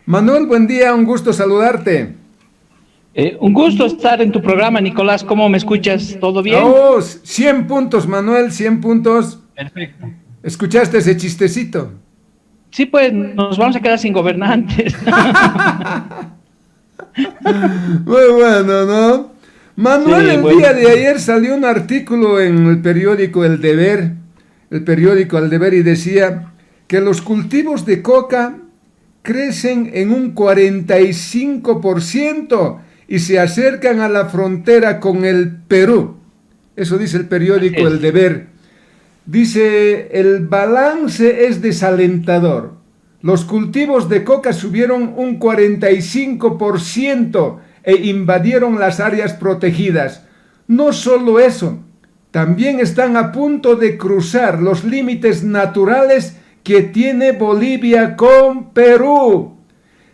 Manuel, buen día, un gusto saludarte. Un gusto estar en tu programa, Nicolás. ¿Cómo me escuchas? ¿Todo bien? Oh, 100 puntos, Manuel, 100 puntos. Perfecto. ¿Escuchaste ese chistecito? Sí, pues nos vamos a quedar sin gobernantes. Muy bueno, ¿no? Manuel, Sí, el bueno. día de ayer salió un artículo en el periódico el periódico El Deber, y decía que los cultivos de coca crecen en un 45% y se acercan a la frontera con el Perú. Eso dice el Así periódico El es. Deber. Dice, el balance es desalentador. Los cultivos de coca subieron un 45% e invadieron las áreas protegidas. No solo eso, también están a punto de cruzar los límites naturales que tiene Bolivia con Perú.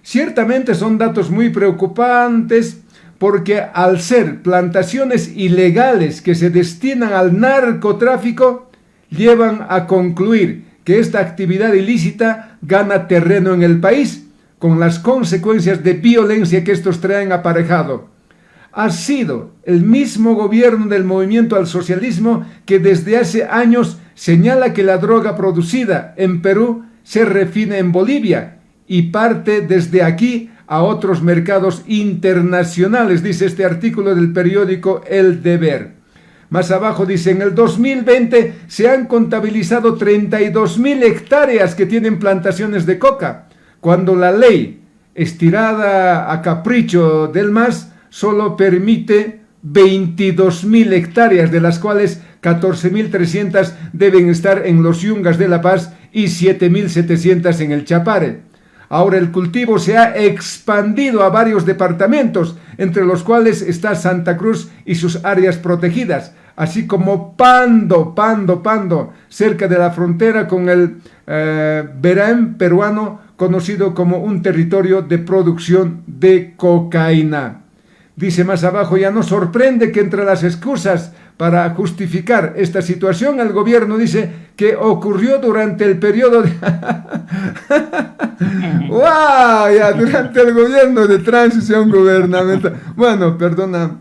Ciertamente son datos muy preocupantes porque al ser plantaciones ilegales que se destinan al narcotráfico, llevan a concluir que esta actividad ilícita gana terreno en el país, con las consecuencias de violencia que estos traen aparejado. Ha sido el mismo gobierno del movimiento al socialismo que desde hace años señala que la droga producida en Perú se refina en Bolivia y parte desde aquí a otros mercados internacionales, dice este artículo del periódico El Deber. Más abajo dice, en el 2020 se han contabilizado 32.000 hectáreas que tienen plantaciones de coca, cuando la ley, estirada a capricho del MAS, solo permite 22.000 hectáreas, de las cuales 14.300 deben estar en los Yungas de La Paz y 7.700 en el Chapare. Ahora el cultivo se ha expandido a varios departamentos, entre los cuales está Santa Cruz y sus áreas protegidas, así como Pando, cerca de la frontera con el Beraem peruano, conocido como un territorio de producción de cocaína. Dice más abajo, ya no sorprende que entre las excusas para justificar esta situación, el gobierno dice que ocurrió durante el periodo de... ¡Wow! Ya, durante el gobierno de transición gubernamental. Bueno, perdona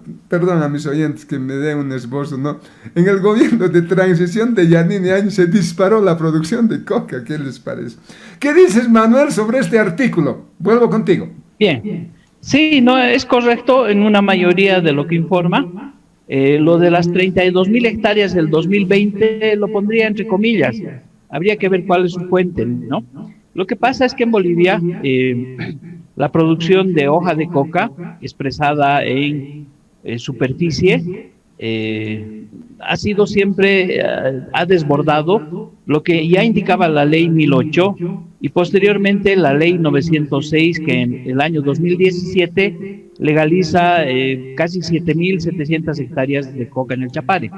a mis oyentes que me den un esbozo, ¿no? En el gobierno de transición de Yanine Áñez se disparó la producción de coca. ¿Qué les parece? ¿Qué dices, Manuel, sobre este artículo? Vuelvo contigo. Bien. Sí, no es correcto en una mayoría de lo que informa. Lo de las 32.000 hectáreas del 2020 lo pondría entre comillas. Habría que ver cuál es su fuente, ¿no? Lo que pasa es que en Bolivia la producción de hoja de coca expresada en superficie ha sido siempre, ha desbordado lo que ya indicaba la ley 1008 y posteriormente la ley 906, que en el año 2017 legaliza casi 7.700 hectáreas de coca en el Chapare.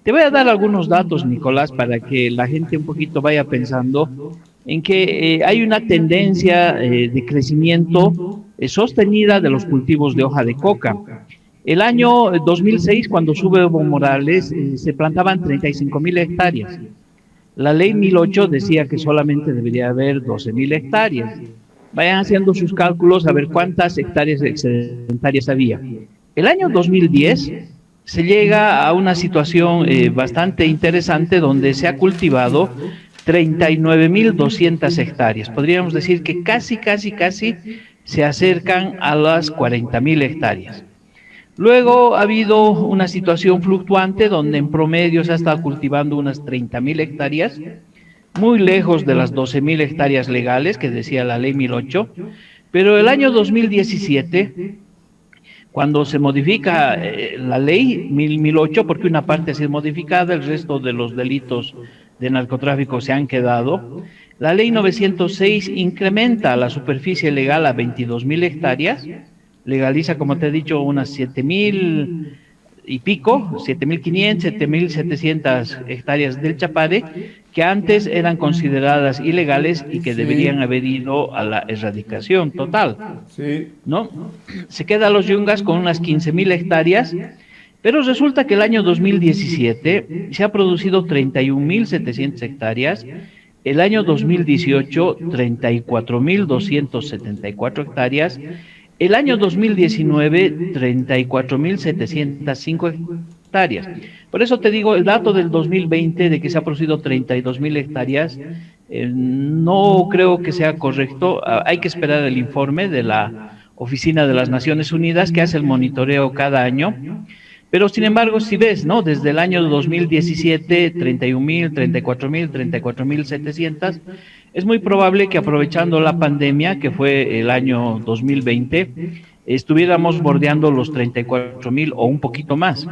Te voy a dar algunos datos, Nicolás, para que la gente un poquito vaya pensando en que hay una tendencia de crecimiento sostenida de los cultivos de hoja de coca. El año 2006, cuando sube Evo Morales, se plantaban 35.000 hectáreas. La ley 1008 decía que solamente debería haber 12.000 hectáreas. Vayan haciendo sus cálculos a ver cuántas hectáreas excedentarias había. El año 2010 se llega a una situación bastante interesante donde se ha cultivado 39.200 hectáreas. Podríamos decir que casi se acercan a las 40.000 hectáreas. Luego ha habido una situación fluctuante donde en promedio se ha estado cultivando unas 30.000 hectáreas, muy lejos de las 12.000 hectáreas legales que decía la ley 1008, pero el año 2017, cuando se modifica la ley 1008, porque una parte ha sido modificada, el resto de los delitos de narcotráfico se han quedado, la ley 906 incrementa la superficie legal a 22.000 hectáreas, legaliza, como te he dicho, unas 7.000 y pico, 7.500, 7.700 hectáreas del Chapare, que antes eran consideradas ilegales y que deberían haber ido a la erradicación total, ¿no? Se quedan los Yungas con unas 15.000 hectáreas, pero resulta que el año 2017 se ha producido 31.700 hectáreas, el año 2018 34.274 hectáreas, el año 2019 34.705 hectáreas. Por eso te digo, el dato del 2020 de que se ha producido 32.000 hectáreas, no creo que sea correcto. Hay que esperar el informe de la Oficina de las Naciones Unidas que hace el monitoreo cada año. Pero sin embargo, si ves, ¿no? Desde el año 2017, 31.000, 34.000, 34.700, es muy probable que aprovechando la pandemia, que fue el año 2020, estuviéramos bordeando los 34.000 o un poquito más.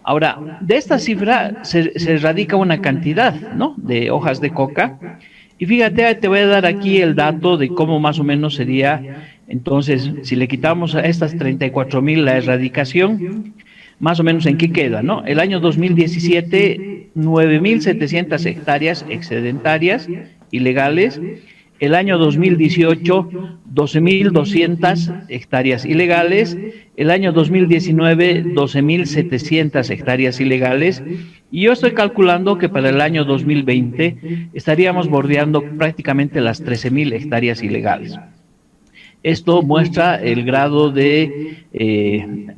Ahora, de esta cifra se radica una cantidad, ¿no?, de hojas de coca. Y fíjate, te voy a dar aquí el dato de cómo más o menos sería, entonces, si le quitamos a estas 34.000 la erradicación, más o menos en qué queda, ¿no? El año 2017, 9.700 hectáreas excedentarias, ilegales. El año 2018, 12.200 hectáreas ilegales. El año 2019, 12.700 hectáreas ilegales. Y yo estoy calculando que para el año 2020 estaríamos bordeando prácticamente las 13.000 hectáreas ilegales. Esto muestra el grado de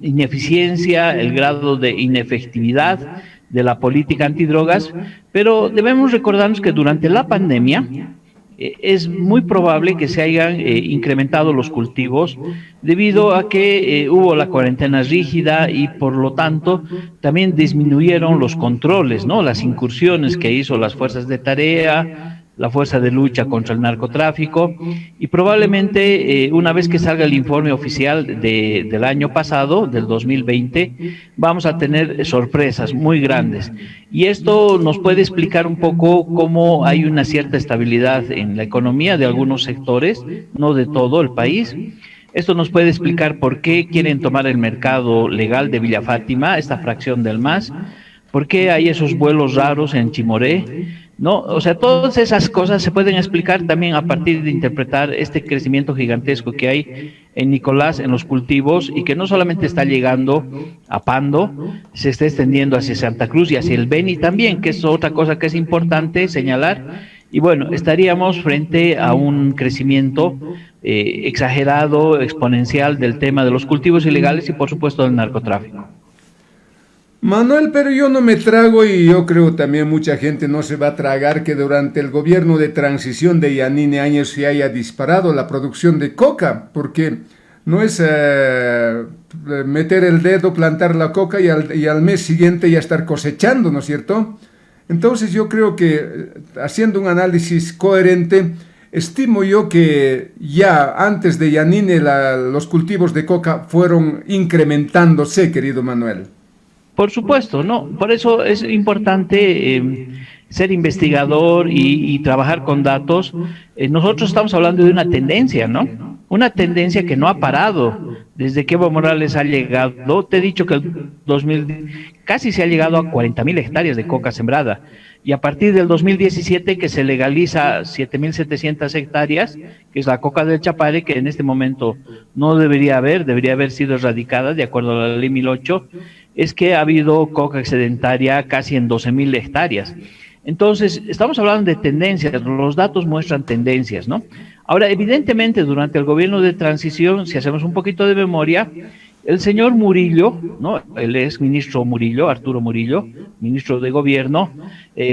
ineficiencia, el grado de inefectividad de la política antidrogas, pero debemos recordarnos que durante la pandemia es muy probable que se hayan incrementado los cultivos debido a que hubo la cuarentena rígida y por lo tanto también disminuyeron los controles, ¿no?, las incursiones que hizo las fuerzas de tarea, la fuerza de lucha contra el narcotráfico, y probablemente una vez que salga el informe oficial del año pasado, del 2020, vamos a tener sorpresas muy grandes. Y esto nos puede explicar un poco cómo hay una cierta estabilidad en la economía de algunos sectores, no de todo el país. Esto nos puede explicar por qué quieren tomar el mercado legal de Villa Fátima, esta fracción del MAS, por qué hay esos vuelos raros en Chimoré, ¿no? O sea, todas esas cosas se pueden explicar también a partir de interpretar este crecimiento gigantesco que hay en Nicolás, en los cultivos, y que no solamente está llegando a Pando, se está extendiendo hacia Santa Cruz y hacia el Beni también, que es otra cosa que es importante señalar. Y bueno, estaríamos frente a un crecimiento exagerado, exponencial del tema de los cultivos ilegales y por supuesto del narcotráfico. Manuel, pero yo no me trago, y yo creo también mucha gente no se va a tragar, que durante el gobierno de transición de Yanine Áñez se haya disparado la producción de coca, porque no es meter el dedo, plantar la coca y al mes siguiente ya estar cosechando, ¿no es cierto? Entonces yo creo que haciendo un análisis coherente, estimo yo que ya antes de Yanine los cultivos de coca fueron incrementándose, querido Manuel. Por supuesto, ¿no? Por eso es importante ser investigador y trabajar con datos. Nosotros estamos hablando de una tendencia, ¿no? Una tendencia que no ha parado desde que Evo Morales ha llegado. Te he dicho que el 2000 casi se ha llegado a 40.000 hectáreas de coca sembrada. Y a partir del 2017 que se legaliza 7.700 hectáreas, que es la coca del Chapare, que en este momento no debería haber sido erradicada de acuerdo a la ley 1008, es que ha habido coca excedentaria casi en 12.000 hectáreas. Entonces, estamos hablando de tendencias, los datos muestran tendencias, ¿no? Ahora, evidentemente, durante el gobierno de transición, si hacemos un poquito de memoria, el señor Murillo, ¿no?, el ex ministro Murillo, Arturo Murillo, ministro de gobierno,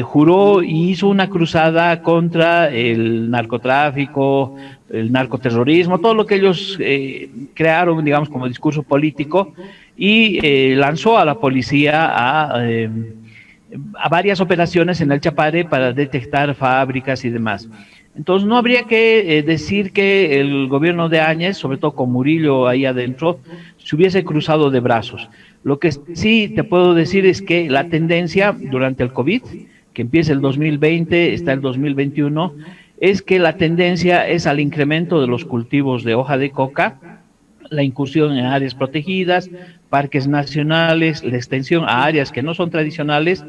juró y hizo una cruzada contra el narcotráfico, el narcoterrorismo, todo lo que ellos crearon, digamos, como discurso político, y lanzó a la policía a varias operaciones en el Chapare para detectar fábricas y demás. Entonces no habría que decir que el gobierno de Áñez, sobre todo con Murillo ahí adentro, se hubiese cruzado de brazos. Lo que sí te puedo decir es que la tendencia durante el COVID, que empieza el 2020, está el 2021, es que la tendencia es al incremento de los cultivos de hoja de coca, la incursión en áreas protegidas, parques nacionales, la extensión a áreas que no son tradicionales,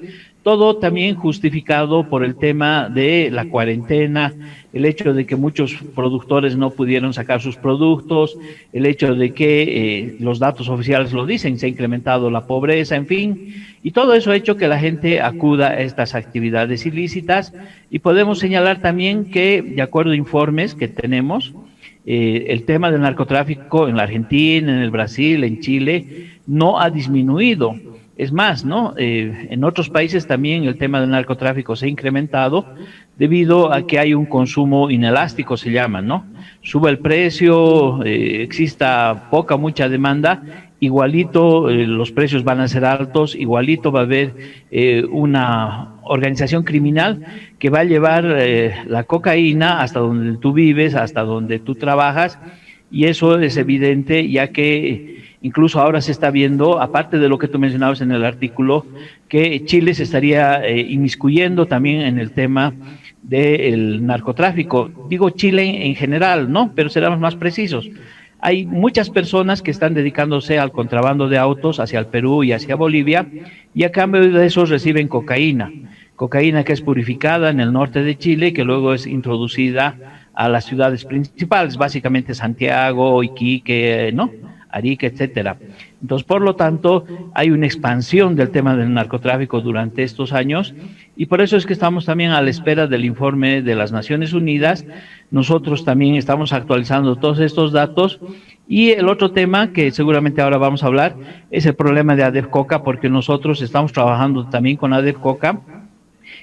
todo también justificado por el tema de la cuarentena, el hecho de que muchos productores no pudieron sacar sus productos, el hecho de que los datos oficiales lo dicen, se ha incrementado la pobreza, en fin, y todo eso ha hecho que la gente acuda a estas actividades ilícitas, y podemos señalar también que, de acuerdo a informes que tenemos, el tema del narcotráfico en la Argentina, en el Brasil, en Chile, no ha disminuido. Es más, ¿no? En otros países también el tema del narcotráfico se ha incrementado debido a que hay un consumo inelástico, se llama, ¿no? Sube el precio, exista poca, mucha demanda, igualito los precios van a ser altos, igualito va a haber una organización criminal que va a llevar la cocaína hasta donde tú vives, hasta donde tú trabajas, y eso es evidente, ya que incluso ahora se está viendo, aparte de lo que tú mencionabas en el artículo, que Chile se estaría inmiscuyendo también en el tema del narcotráfico. Digo Chile en general, ¿no? Pero seremos más precisos. Hay muchas personas que están dedicándose al contrabando de autos hacia el Perú y hacia Bolivia, y a cambio de eso reciben cocaína que es purificada en el norte de Chile, que luego es introducida a las ciudades principales, básicamente Santiago, Iquique, ¿no? Arica, etcétera. Entonces, por lo tanto, hay una expansión del tema del narcotráfico durante estos años, y por eso es que estamos también a la espera del informe de las Naciones Unidas. Nosotros también estamos actualizando todos estos datos, y el otro tema que seguramente ahora vamos a hablar es el problema de ADEPCOCA, porque nosotros estamos trabajando también con ADEPCOCA,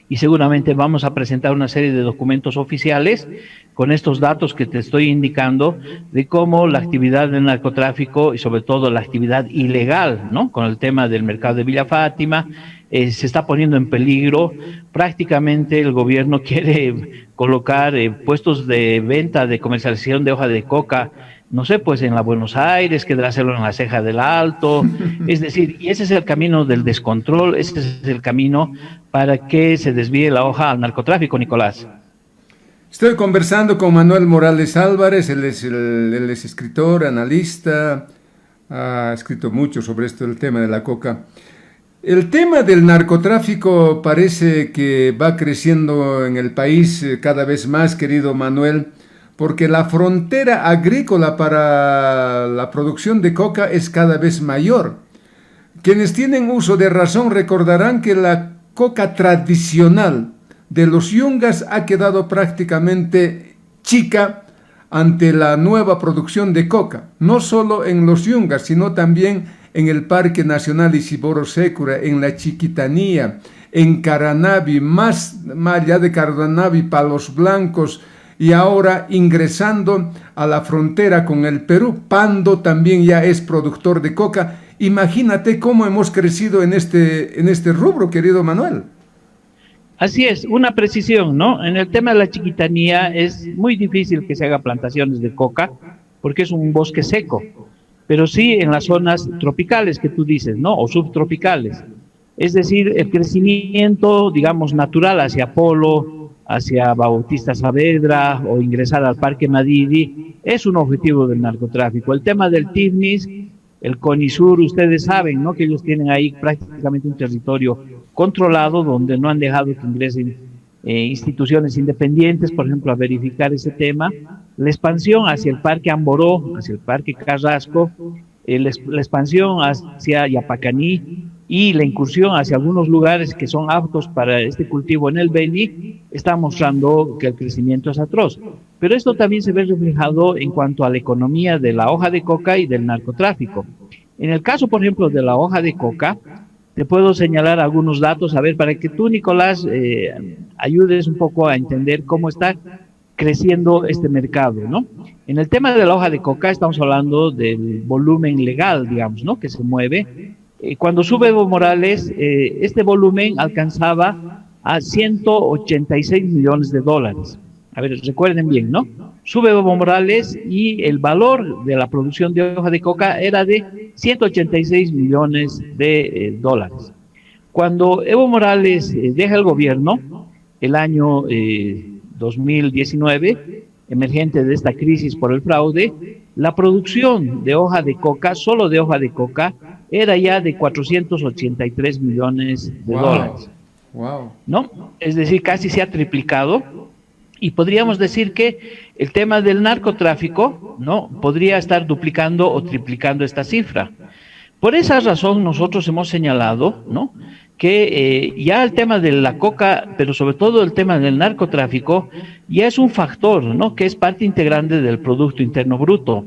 y seguramente vamos a presentar una serie de documentos oficiales con estos datos que te estoy indicando de cómo la actividad del narcotráfico y sobre todo la actividad ilegal, ¿no? Con el tema del mercado de Villa Fátima, se está poniendo en peligro. Prácticamente el gobierno quiere colocar puestos de venta, de comercialización de hoja de coca, no sé, pues en la Buenos Aires, querrá hacerlo en la Ceja del Alto, es decir, y ese es el camino del descontrol, ese es el camino para que se desvíe la hoja al narcotráfico, Nicolás. Estoy conversando con Manuel Morales Álvarez, él es escritor, analista, ha escrito mucho sobre esto, el tema de la coca. El tema del narcotráfico parece que va creciendo en el país cada vez más, querido Manuel, porque la frontera agrícola para la producción de coca es cada vez mayor. Quienes tienen uso de razón recordarán que la coca tradicional de los yungas ha quedado prácticamente chica ante la nueva producción de coca, no solo en los yungas, sino también en el Parque Nacional Isiboro Sécura, en la Chiquitanía, en Caranavi, más allá de Caranavi, Palos Blancos, y ahora ingresando a la frontera con el Perú. Pando también ya es productor de coca. Imagínate cómo hemos crecido en este rubro, querido Manuel. Así es, una precisión, ¿no? En el tema de la Chiquitanía es muy difícil que se haga plantaciones de coca porque es un bosque seco, pero sí en las zonas tropicales que tú dices, ¿no? O subtropicales. Es decir, el crecimiento, digamos, natural hacia Polo, hacia Bautista Saavedra o ingresar al Parque Madidi es un objetivo del narcotráfico. El tema del TIVNIS, el CONISUR, ustedes saben, ¿no? Que ellos tienen ahí prácticamente un territorio controlado donde no han dejado que ingresen instituciones independientes, por ejemplo, a verificar ese tema. La expansión hacia el Parque Amboró, hacia el Parque Carrasco, la expansión hacia Yapacaní y la incursión hacia algunos lugares que son aptos para este cultivo en el Beni, está mostrando que el crecimiento es atroz. Pero esto también se ve reflejado en cuanto a la economía de la hoja de coca y del narcotráfico. En el caso, por ejemplo, de la hoja de coca, te puedo señalar algunos datos, a ver, para que tú, Nicolás, ayudes un poco a entender cómo está creciendo este mercado, ¿no? En el tema de la hoja de coca estamos hablando del volumen legal, digamos, ¿no? Que se mueve. Cuando sube Evo Morales, este volumen alcanzaba a 186 millones de dólares. A ver, recuerden bien, ¿no? Sube Evo Morales y el valor de la producción de hoja de coca era de 186 millones de dólares. Cuando Evo Morales deja el gobierno, el año 2019, emergente de esta crisis por el fraude, la producción de hoja de coca, solo de hoja de coca, era ya de 483 millones de dólares. Wow. ¿No? Es decir, casi se ha triplicado. Y podríamos decir que el tema del narcotráfico, ¿no?, podría estar duplicando o triplicando esta cifra. Por esa razón nosotros hemos señalado, ¿no?, que ya el tema de la coca, pero sobre todo el tema del narcotráfico, ya es un factor, ¿no?, que es parte integrante del Producto Interno Bruto.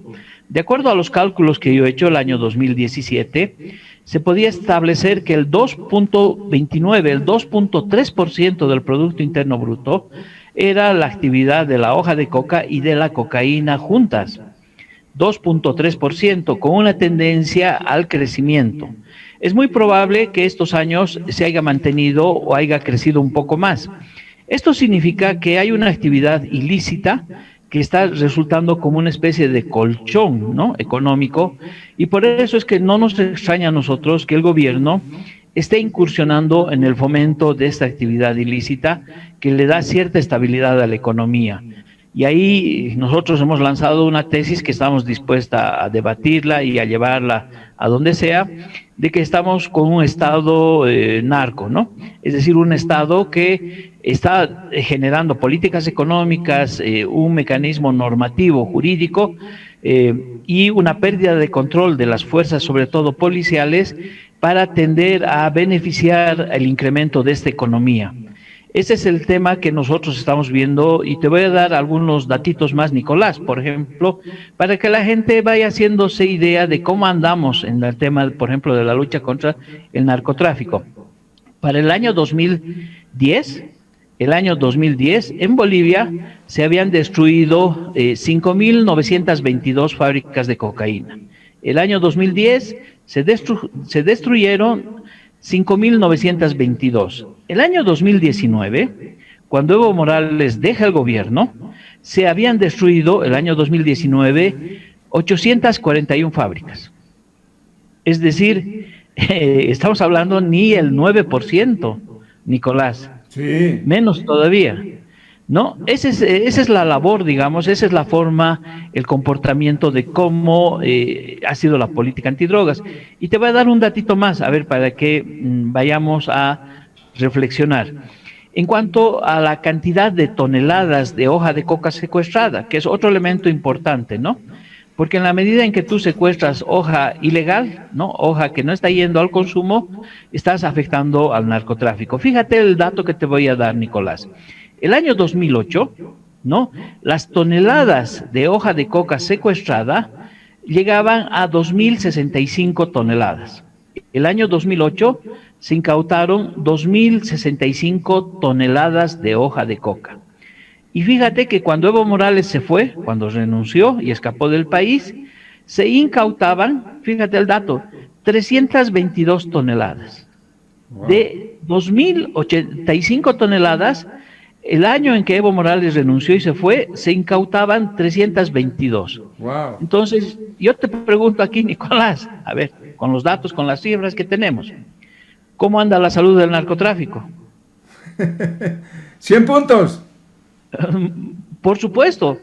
De acuerdo a los cálculos que yo he hecho el año 2017, se podía establecer que el 2.29, el 2.3% del Producto Interno Bruto era la actividad de la hoja de coca y de la cocaína juntas. 2.3%, con una tendencia al crecimiento. Es muy probable que estos años se haya mantenido o haya crecido un poco más. Esto significa que hay una actividad ilícita que está resultando como una especie de colchón, ¿no?, económico, y por eso es que no nos extraña a nosotros que el gobierno esté incursionando en el fomento de esta actividad ilícita que le da cierta estabilidad a la economía. Y ahí nosotros hemos lanzado una tesis que estamos dispuesta a debatirla y a llevarla a donde sea, de que estamos con un Estado narco, ¿no? Es decir, un Estado que está generando políticas económicas, un mecanismo normativo, jurídico, y una pérdida de control de las fuerzas, sobre todo policiales, para tender a beneficiar el incremento de esta economía. Ese es el tema que nosotros estamos viendo y te voy a dar algunos datitos más, Nicolás, por ejemplo, para que la gente vaya haciéndose idea de cómo andamos en el tema, por ejemplo, de la lucha contra el narcotráfico. Para el año 2010, en Bolivia se habían destruido 5.922 fábricas de cocaína. El año 2010 se destruyeron 5.922. El año 2019, cuando Evo Morales deja el gobierno, se habían destruido, el año 2019, 841 fábricas. Es decir, estamos hablando ni el 9%, Nicolás. Sí. Menos todavía. ¿No? Esa es la labor, digamos, esa es la forma, el comportamiento de cómo ha sido la política antidrogas. Y te voy a dar un datito más, a ver, para que vayamos a reflexionar. En cuanto a la cantidad de toneladas de hoja de coca secuestrada, que es otro elemento importante, ¿no? Porque en la medida en que tú secuestras hoja ilegal, ¿no?, hoja que no está yendo al consumo, estás afectando al narcotráfico. Fíjate el dato que te voy a dar, Nicolás. El año 2008, ¿no?, las toneladas de hoja de coca secuestrada llegaban a 2.065 toneladas. El año 2008 se incautaron 2.065 toneladas de hoja de coca. Y fíjate que cuando Evo Morales se fue, cuando renunció y escapó del país, se incautaban, fíjate el dato, 322 toneladas. Wow. De 2.085 toneladas, el año en que Evo Morales renunció y se fue, se incautaban 322. Wow. Entonces, yo te pregunto aquí, Nicolás, a ver, con los datos, con las cifras que tenemos, ¿cómo anda la salud del narcotráfico? 100 puntos. Por supuesto.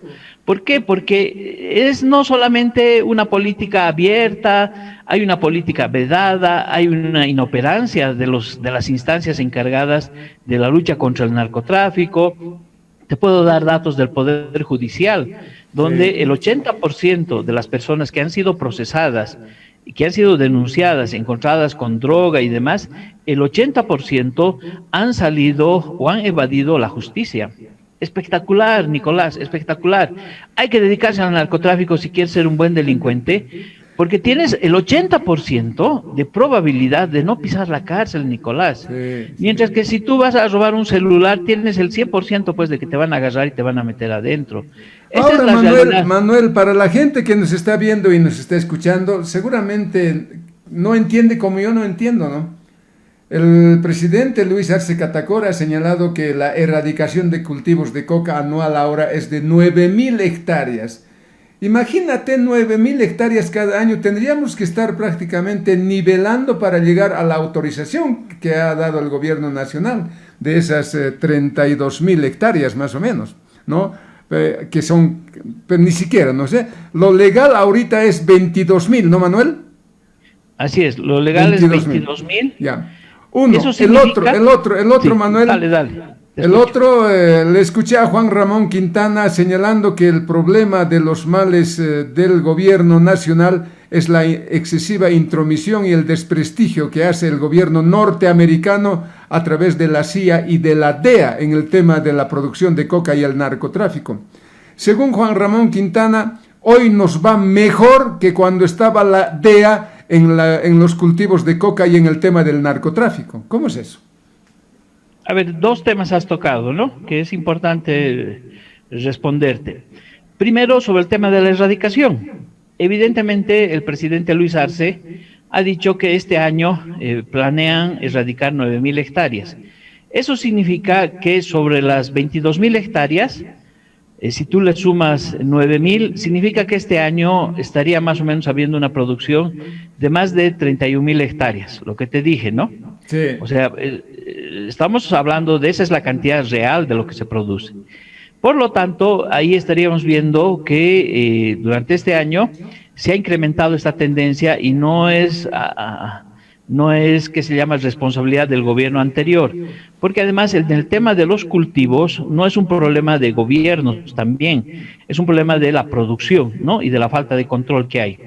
¿Por qué? Porque es no solamente una política abierta, hay una política vedada, hay una inoperancia de las instancias encargadas de la lucha contra el narcotráfico. Te puedo dar datos del Poder Judicial, donde el 80% de las personas que han sido procesadas y que han sido denunciadas, encontradas con droga y demás, el 80% han salido o han evadido la justicia. Espectacular, Nicolás, espectacular. Hay que dedicarse al narcotráfico si quieres ser un buen delincuente, porque tienes el 80% de probabilidad de no pisar la cárcel, Nicolás. Sí. Mientras que si tú vas a robar un celular, tienes el 100% pues de que te van a agarrar y te van a meter adentro. Esa ahora, es la Manuel, para la gente que nos está viendo y nos está escuchando, seguramente no entiende como yo no entiendo, ¿no? El presidente Luis Arce Catacora ha señalado que la erradicación de cultivos de coca anual ahora es de 9.000 hectáreas. Imagínate 9.000 hectáreas cada año, tendríamos que estar prácticamente nivelando para llegar a la autorización que ha dado el gobierno nacional de esas 32.000 hectáreas más o menos, ¿no? que son, pero ni siquiera, no sé. Lo legal ahorita es 22.000, ¿no, Manuel? Así es, lo legal 22.000. es 22.000. Ya. Uno, Eso significa... el otro, Sí, Manuel. dale. El otro, le escuché a Juan Ramón Quintana señalando que el problema de los males del gobierno nacional es la excesiva intromisión y el desprestigio que hace el gobierno norteamericano a través de la CIA y de la DEA en el tema de la producción de coca y el narcotráfico. Según Juan Ramón Quintana, hoy nos va mejor que cuando estaba la DEA en los cultivos de coca y en el tema del narcotráfico. ¿Cómo es eso? A ver, dos temas has tocado, ¿no? Que es importante responderte. Primero, sobre el tema de la erradicación. Evidentemente, el presidente Luis Arce ha dicho que este año planean erradicar 9.000 hectáreas. Eso significa que sobre las 22.000 hectáreas, si tú le sumas 9.000, significa que este año estaría más o menos habiendo una producción de más de 31.000 hectáreas, lo que te dije, ¿no? Sí. O sea, estamos hablando de esa es la cantidad real de lo que se produce. Por lo tanto, ahí estaríamos viendo que durante este año se ha incrementado esta tendencia y no es que se llama responsabilidad del gobierno anterior, porque además el tema de los cultivos no es un problema de gobiernos también, es un problema de la producción, ¿no? Y de la falta de control que hay.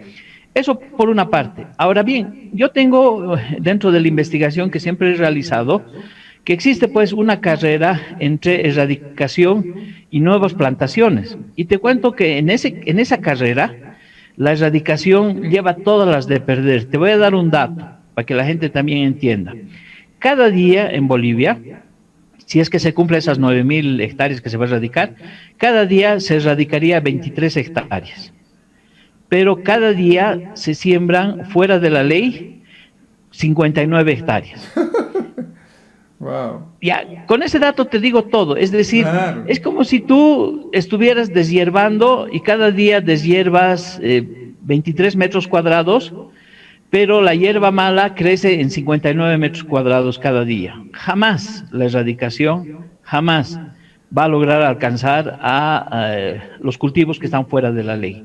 Eso por una parte. Ahora bien, yo tengo dentro de la investigación que siempre he realizado, que existe pues una carrera entre erradicación y nuevas plantaciones. Y te cuento que en esa carrera, la erradicación lleva todas las de perder. Te voy a dar un dato para que la gente también entienda. Cada día en Bolivia, si es que se cumple esas 9.000 hectáreas que se va a erradicar, cada día se erradicaría 23 hectáreas. Pero cada día se siembran fuera de la ley 59 hectáreas. Wow. Ya, con ese dato te digo todo, es decir, Claro. es como si tú estuvieras deshiervando y cada día deshiervas 23 metros cuadrados, pero la hierba mala crece en 59 metros cuadrados cada día. Jamás la erradicación, jamás va a lograr alcanzar a los cultivos que están fuera de la ley.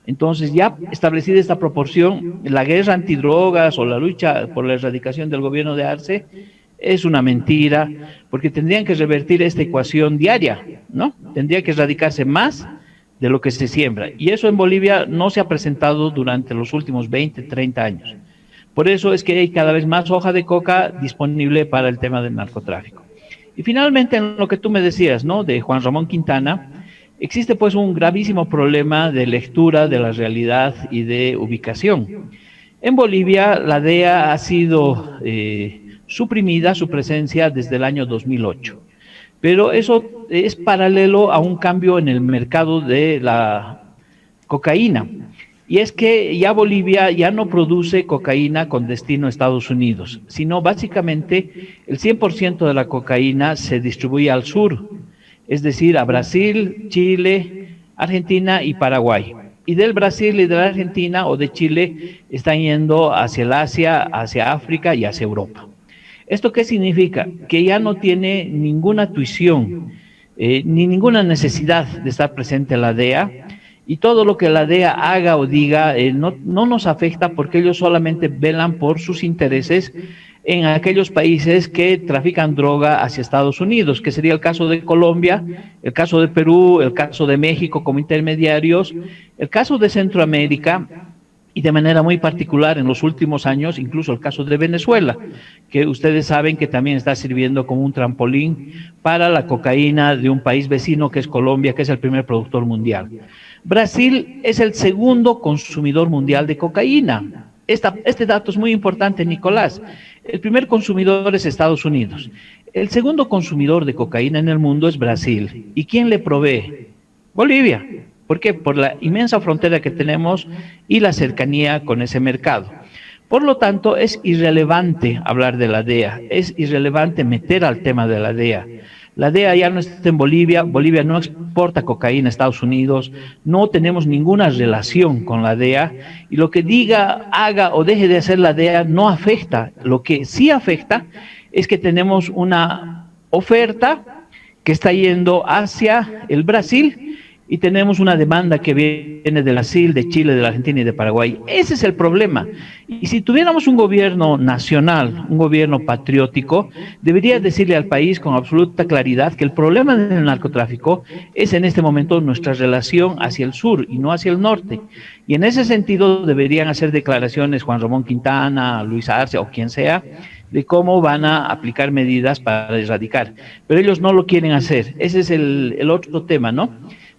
Entonces, ya establecida esta proporción, la guerra antidrogas o la lucha por la erradicación del gobierno de Arce es una mentira, porque tendrían que revertir esta ecuación diaria, ¿no? Tendría que erradicarse más de lo que se siembra. Y eso en Bolivia no se ha presentado durante los últimos 20, 30 años. Por eso es que hay cada vez más hoja de coca disponible para el tema del narcotráfico. Y finalmente, en lo que tú me decías, ¿no? De Juan Ramón Quintana, existe pues un gravísimo problema de lectura de la realidad y de ubicación. En Bolivia la DEA ha sido suprimida su presencia desde el año 2008, pero eso es paralelo a un cambio en el mercado de la cocaína, y es que ya Bolivia ya no produce cocaína con destino a Estados Unidos, sino básicamente el 100% de la cocaína se distribuye al sur, es decir, a Brasil, Chile, Argentina y Paraguay. Y del Brasil y de la Argentina o de Chile están yendo hacia el Asia, hacia África y hacia Europa. ¿Esto qué significa? Que ya no tiene ninguna tuición, ni ninguna necesidad de estar presente la DEA, y todo lo que la DEA haga o diga no nos afecta porque ellos solamente velan por sus intereses en aquellos países que trafican droga hacia Estados Unidos, que sería el caso de Colombia, el caso de Perú, el caso de México como intermediarios, el caso de Centroamérica y de manera muy particular en los últimos años, incluso el caso de Venezuela, que ustedes saben que también está sirviendo como un trampolín para la cocaína de un país vecino que es Colombia, que es el primer productor mundial. Brasil es el segundo consumidor mundial de cocaína. Este dato es muy importante, Nicolás. El primer consumidor es Estados Unidos. El segundo consumidor de cocaína en el mundo es Brasil. ¿Y quién le provee? Bolivia. ¿Por qué? Por la inmensa frontera que tenemos y la cercanía con ese mercado. Por lo tanto, es irrelevante hablar de la DEA, es irrelevante meter al tema de la DEA. La DEA ya no está en Bolivia, Bolivia no exporta cocaína a Estados Unidos, no tenemos ninguna relación con la DEA, y lo que diga, haga o deje de hacer la DEA no afecta. Lo que sí afecta es que tenemos una oferta que está yendo hacia el Brasil, y tenemos una demanda que viene de Brasil, de Chile, de la Argentina y de Paraguay. Ese es el problema. Y si tuviéramos un gobierno nacional, un gobierno patriótico, debería decirle al país con absoluta claridad que el problema del narcotráfico es en este momento nuestra relación hacia el sur y no hacia el norte. Y en ese sentido deberían hacer declaraciones Juan Ramón Quintana, Luis Arce o quien sea, de cómo van a aplicar medidas para erradicar. Pero ellos no lo quieren hacer. Ese es el otro tema, ¿no?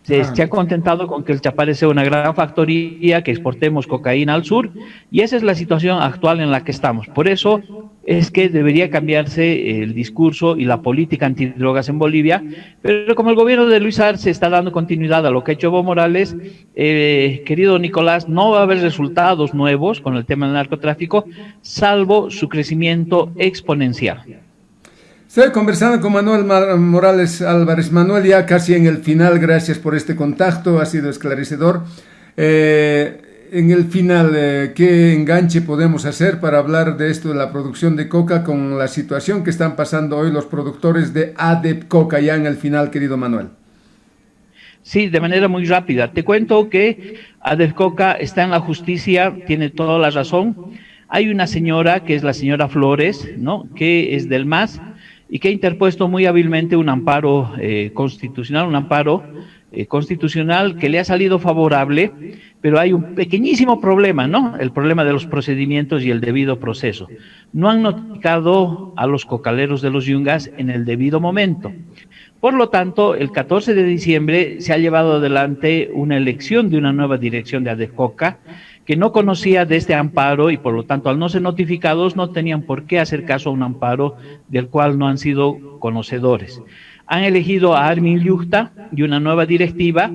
Se ha contentado con que el Chapare sea una gran factoría, que exportemos cocaína al sur, y esa es la situación actual en la que estamos. Por eso es que debería cambiarse el discurso y la política antidrogas en Bolivia, pero como el gobierno de Luis Arce está dando continuidad a lo que ha hecho Evo Morales, querido Nicolás, no va a haber resultados nuevos con el tema del narcotráfico, salvo su crecimiento exponencial. Estoy conversando con Manuel Morales Álvarez. Manuel, ya casi en el final, gracias por este contacto, ha sido esclarecedor. En el final, ¿qué enganche podemos hacer para hablar de esto de la producción de coca con la situación que están pasando hoy los productores de ADEPCOCA ya en el final, querido Manuel? Sí, de manera muy rápida. Te cuento que ADEPCOCA está en la justicia, tiene toda la razón. Hay una señora, que es la señora Flores, ¿no?, que es del MAS, y que ha interpuesto muy hábilmente un amparo constitucional que le ha salido favorable, pero hay un pequeñísimo problema, ¿no? El problema de los procedimientos y el debido proceso. No han notificado a los cocaleros de los Yungas en el debido momento. Por lo tanto, el 14 de diciembre se ha llevado adelante una elección de una nueva dirección de ADEPCOCA, que no conocía de este amparo y por lo tanto al no ser notificados no tenían por qué hacer caso a un amparo del cual no han sido conocedores. Han elegido a Armin Lluchta y una nueva directiva,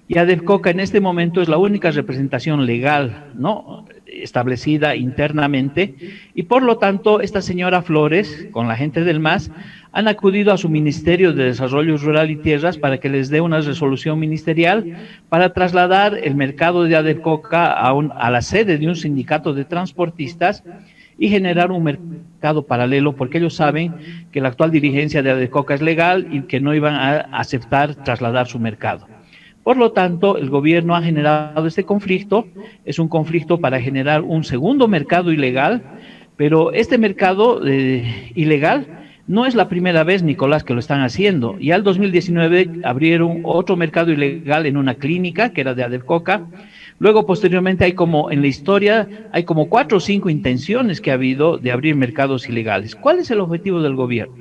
y ADEPCOCA en este momento es la única representación legal, ¿no?, establecida internamente, y por lo tanto esta señora Flores, con la gente del MAS, han acudido a su Ministerio de Desarrollo Rural y Tierras para que les dé una resolución ministerial para trasladar el mercado de ADEPCOCA a la sede de un sindicato de transportistas y generar un mercado paralelo, porque ellos saben que la actual dirigencia de ADEPCOCA es legal y que no iban a aceptar trasladar su mercado. Por lo tanto, el gobierno ha generado este conflicto, es un conflicto para generar un segundo mercado ilegal, pero este mercado ilegal no es la primera vez, Nicolás, que lo están haciendo. Ya el 2019 abrieron otro mercado ilegal en una clínica, que era de ADEPCOCA. Luego, posteriormente, hay como en la historia, hay como 4 o 5 intenciones que ha habido de abrir mercados ilegales. ¿Cuál es el objetivo del gobierno?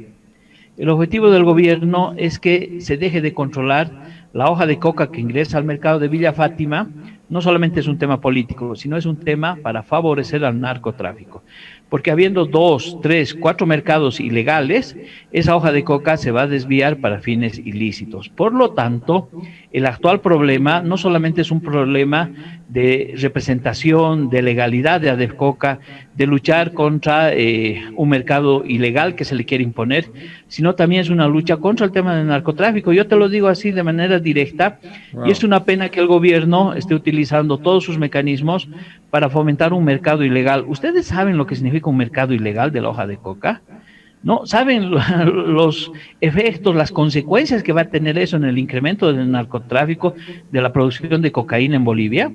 El objetivo del gobierno es que se deje de controlar la hoja de coca que ingresa al mercado de Villa Fátima. No solamente es un tema político, sino es un tema para favorecer al narcotráfico. Porque habiendo 2, 3, 4 mercados ilegales, esa hoja de coca se va a desviar para fines ilícitos. Por lo tanto, el actual problema no solamente es un problema de representación, de legalidad de ADEPCOCA, de luchar contra un mercado ilegal que se le quiere imponer, sino también es una lucha contra el tema del narcotráfico. Yo te lo digo así de manera directa, y es una pena que el gobierno esté utilizando todos sus mecanismos para fomentar un mercado ilegal. ¿Ustedes saben lo que significa un mercado ilegal de la hoja de coca? ¿No? ¿Saben los efectos, las consecuencias que va a tener eso en el incremento del narcotráfico, de la producción de cocaína en Bolivia?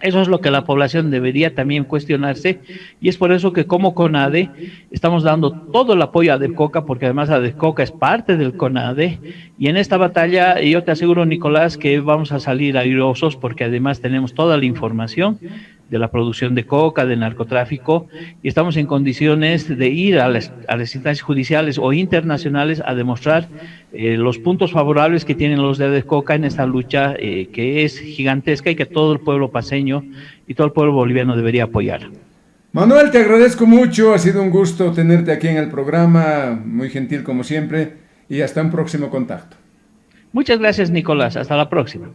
Eso es lo que la población debería también cuestionarse, y es por eso que como CONADE estamos dando todo el apoyo a ADEPCOCA, porque además ADEPCOCA es parte del CONADE, y en esta batalla yo te aseguro, Nicolás, que vamos a salir airosos, porque además tenemos toda la información de la producción de coca, de narcotráfico, y estamos en condiciones de ir a las instancias judiciales o internacionales a demostrar los puntos favorables que tienen los de ADEPCOCA en esta lucha que es gigantesca y que todo el pueblo paceño y todo el pueblo boliviano debería apoyar. Manuel, te agradezco mucho, ha sido un gusto tenerte aquí en el programa, muy gentil como siempre, y hasta un próximo contacto. Muchas gracias, Nicolás, hasta la próxima.